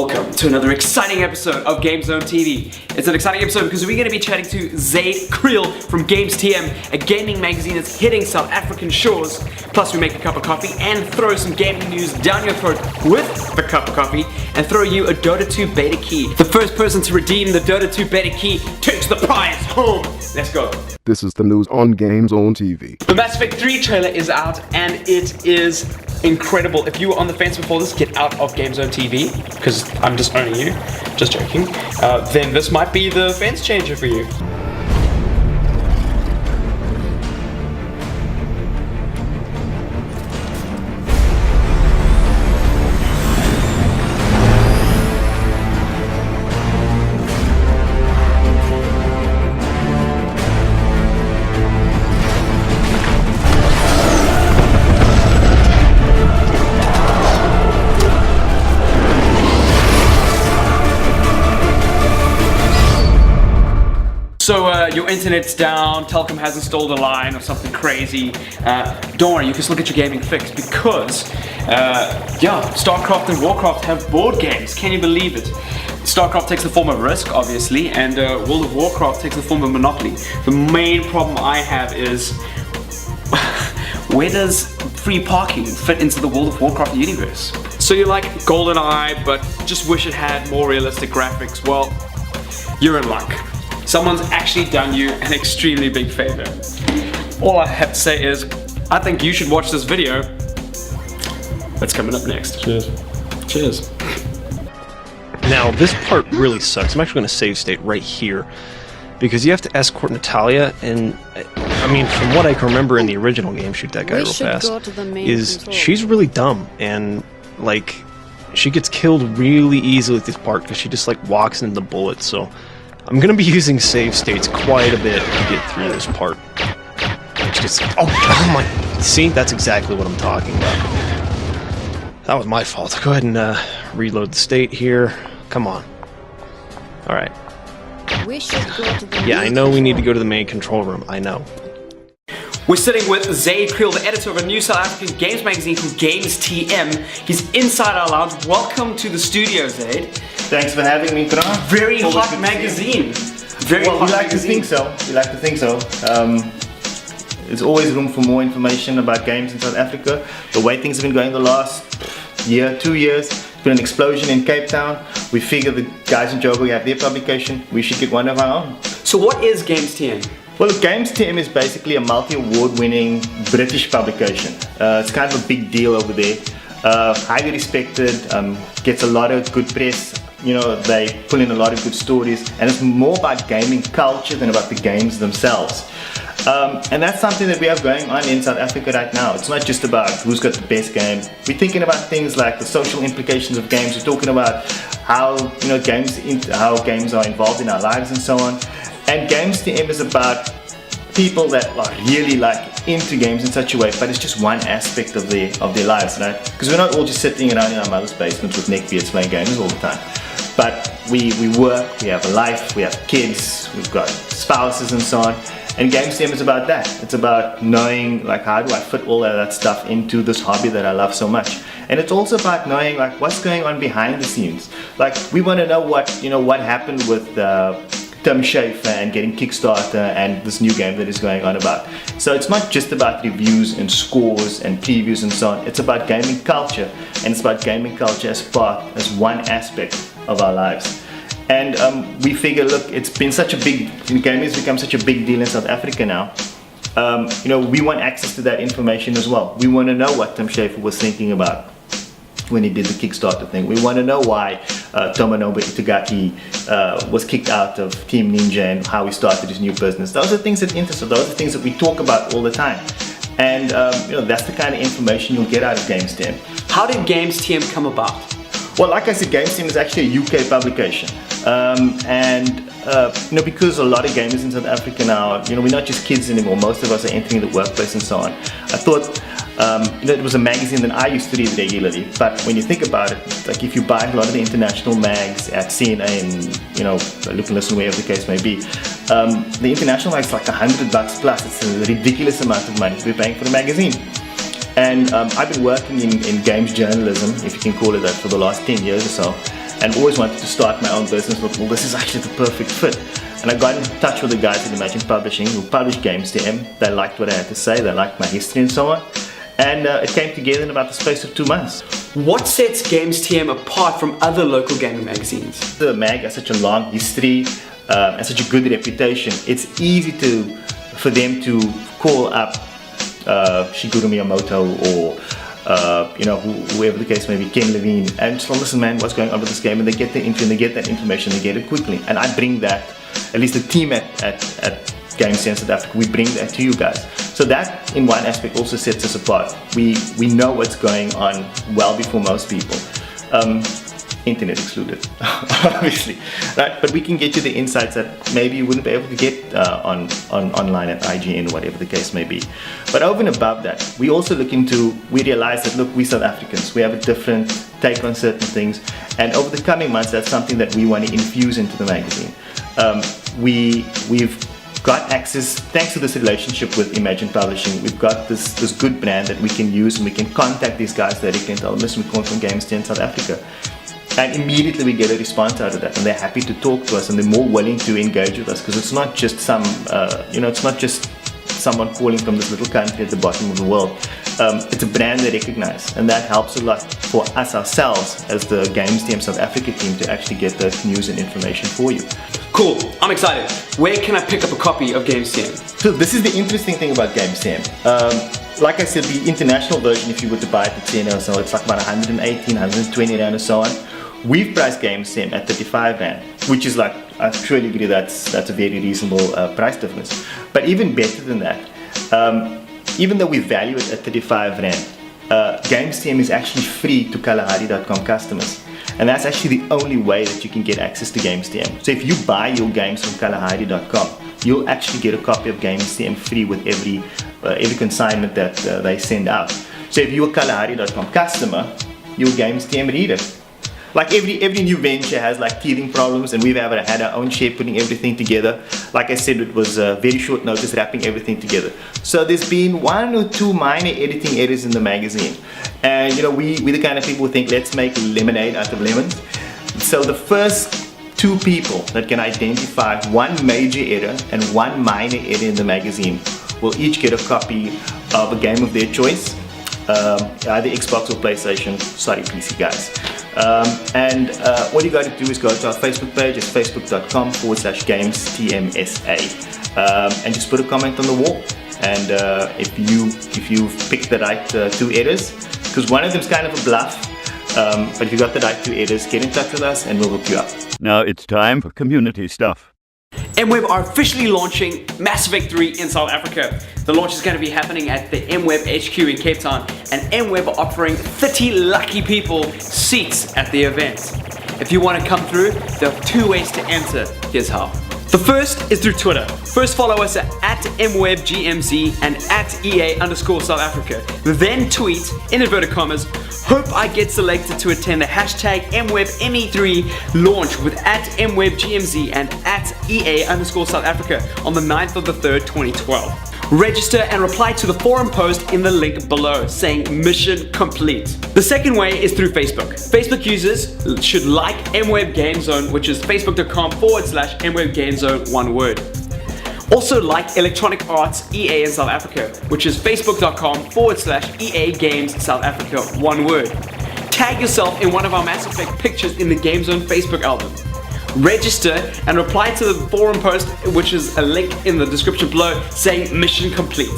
Welcome to another exciting episode of Gamezone TV. It's an exciting episode because we're going to be chatting to Zaid Creel from Gamezone, a gaming magazine that's hitting South African shores. Plus we make a cup of coffee and throw some gaming news down your throat with the cup of coffee and throw you a Dota 2 beta key. The first person to redeem the Dota 2 beta key takes the prize home. Let's go. This is the news on Gamezone TV. The Mass Effect 3 trailer is out and it is incredible. If you were on the fence before this, get out of Gamezone TV, because I'm just owning you, just joking, then this might be the fence changer for you. So your internet's down, Telkom has installed a line or something crazy. Don't worry, you can still get your gaming fixed because, StarCraft and Warcraft have board games. Can you believe it? StarCraft takes the form of Risk, obviously, and World of Warcraft takes the form of Monopoly. The main problem I have is, where does free parking fit into the World of Warcraft universe? So you like GoldenEye, but just wish it had more realistic graphics. Well, you're in luck. Someone's actually done you an extremely big favor. All I have to say is, I think you should watch this video. That's coming up next. Cheers. Cheers. Now, this part really sucks. I'm actually going to save state right here because you have to escort Natalia, and I mean, from what I can remember in the original game, shoot that guy real fast, is she's really dumb, and like, she gets killed really easily with this part because she just like walks into the bullets, so I'm going to be using save states quite a bit to get through this part. Just, oh my, see, that's exactly what I'm talking about. That was my fault. Go ahead and reload the state here. Come on. Alright. Yeah, I know we need to go to the main control room. I know. We're sitting with Zaid Creel, the editor of a new South African games magazine called Gamezone. He's inside our lounge. Welcome to the studio, Zaid. Thanks for having me, Grant. Very hot magazine. Very hot we like to think so. We like to think so. There's always room for more information about games in South Africa. The way things have been going the last year, 2 years, there's been an explosion in Cape Town. We figure the guys in Joburg have their publication. We should get one of our own. So what is Gamezone? Well, Gamezone is basically a multi-award-winning British publication. It's kind of a big deal over there. Highly respected, gets a lot of good press. You know, they pull in a lot of good stories, and it's more about gaming culture than about the games themselves. And that's something that we have going on in South Africa right now. It's not just about who's got the best game. We're thinking about things like the social implications of games. We're talking about how how games are involved in our lives and so on. And Gamezone is about people that are really like into games in such a way, but it's just one aspect of their lives, right? Because we're not all just sitting around in our mother's basement with neckbeards playing games all the time. But we work, we have a life, we have kids, we've got spouses and so on. And Gamezone is about that. It's about knowing like how do I fit all of that stuff into this hobby that I love so much. And it's also about knowing like what's going on behind the scenes. Like we want to know what happened with Tim Schafer and getting Kickstarter and this new game that is going on about. So it's not just about reviews and scores and previews and so on. It's about gaming culture, and it's about gaming culture as one aspect of our lives. And we figure, look, gaming has become such a big deal in South Africa now. We want access to that information as well. We want to know what Tim Schafer was thinking about when he did the Kickstarter thing. We want to know why Tomonobu Itagaki was kicked out of Team Ninja and how he started his new business. Those are things that interest us. Those are things that we talk about all the time. And that's the kind of information you'll get out of Gamezone. How did Gamezone come about? Well, like I said, Gamezone is actually a UK publication. Because a lot of gamers in South Africa now, we're not just kids anymore. Most of us are entering the workplace and so on. I thought it was a magazine that I used to read regularly. But when you think about it, like if you buy a lot of the international mags at CNA and Look and Listen, wherever the case may be, the international mag's like $100 plus. It's a ridiculous amount of money we're paying for the magazine. And I've been working in games journalism, if you can call it that, for the last 10 years or so. and always wanted to start my own business. But well, this is actually the perfect fit. And I got in touch with the guys at Imagine Publishing who published Gamezone. They liked what I had to say, they liked my history and so on. And it came together in about the space of 2 months. What sets Gamezone apart from other local gaming magazines? The mag has such a long history and such a good reputation. It's easy for them to call up Shigeru Miyamoto or whoever the case may be, Ken Levine, and just listen, man, what's going on with this game? And they get the info and they get that information, they get it quickly. And I bring that, at least the team at Gamezone South Africa, we bring that to you guys. So that, in one aspect, also sets us apart. We know what's going on well before most people. Internet excluded, obviously, right? But we can get you the insights that maybe you wouldn't be able to get online at IGN or whatever the case may be. But over and above that, we also we realize that, look, we South Africans, we have a different take on certain things, and over the coming months, that's something that we want to infuse into the magazine. We've got access, thanks to this relationship with Imagine Publishing, we've got this good brand that we can use, and we can contact these guys directly and tell them, listen, we come from Gamezone South Africa. And immediately we get a response out of that, and they're happy to talk to us, and they're more willing to engage with us, because it's not just it's not just someone calling from this little country at the bottom of the world. It's a brand they recognize, and that helps a lot for us ourselves as the Gamezone South Africa team to actually get that news and information for you. Cool, I'm excited. Where can I pick up a copy of Gamezone? So this is the interesting thing about Gamezone. Like I said, the international version, if you were to buy it at 10 or so, it's like about 118, 120 rand or so on. We've priced Gamezone at 35 rand, which is like, I truly agree that's a very reasonable price difference. But even better than that, even though we value it at 35 rand, Gamezone is actually free to Kalahari.com customers. And that's actually the only way that you can get access to Gamezone. So if you buy your games from Kalahari.com, you'll actually get a copy of Gamezone free with every consignment that they send out. So if you're a Kalahari.com customer, your Gamezone reader. Like every new venture has like teething problems, and we've had our own share putting everything together. Like I said, it was very short notice wrapping everything together. So there's been 1 or 2 minor editing errors in the magazine. And we're the kind of people who think, let's make lemonade out of lemons. So the first 2 people that can identify 1 major error and 1 minor error in the magazine will each get a copy of a game of their choice, either Xbox or PlayStation. Sorry, PC guys. All you got to do is go to our Facebook page. It's facebook.com/gamestmsa, and just put a comment on the wall. And if you've picked the right 2 errors, because one of them's kind of a bluff, but if you got the right 2 errors, get in touch with us and we'll hook you up. Now it's time for community stuff. MWeb are officially launching Mass Effect 3 in South Africa. The launch is going to be happening at the MWeb HQ in Cape Town, and MWeb are offering 30 lucky people seats at the event. If you want to come through, there are 2 ways to enter. Here's how. The first is through Twitter. First follow us at MWebGMZ and at EA_South Africa. Then tweet, in inverted commas, hope I get selected to attend the hashtag MWebME3 launch with at MWebGMZ and at EA_South Africa on the 9th of the 3rd, 2012. Register and reply to the forum post in the link below saying mission complete. The second way is through Facebook. Facebook users should like MWeb Gamezone, which is facebook.com/MWeb Gamezone, one word. Also like Electronic Arts EA in South Africa, which is facebook.com/EA Games South Africa, one word. Tag yourself in one of our Mass Effect pictures in the Gamezone Facebook album. Register and reply to the forum post, which is a link in the description below, saying mission complete.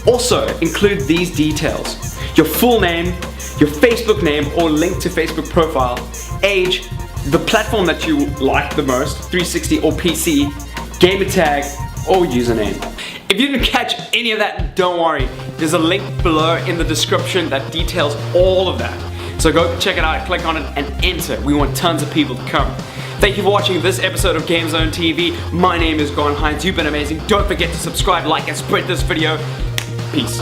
Also include these details: your full name, your Facebook name or link to Facebook profile, age, the platform that you like the most, 360 or PC, gamer tag or username. If you didn't catch any of that, don't worry. There's a link below in the description that details all of that. So go check it out, click on it and enter. We want tons of people to come. Thank you for watching this episode of Gamezone TV. My name is Gordon Hines. You've been amazing. Don't forget to subscribe, like, and spread this video. Peace.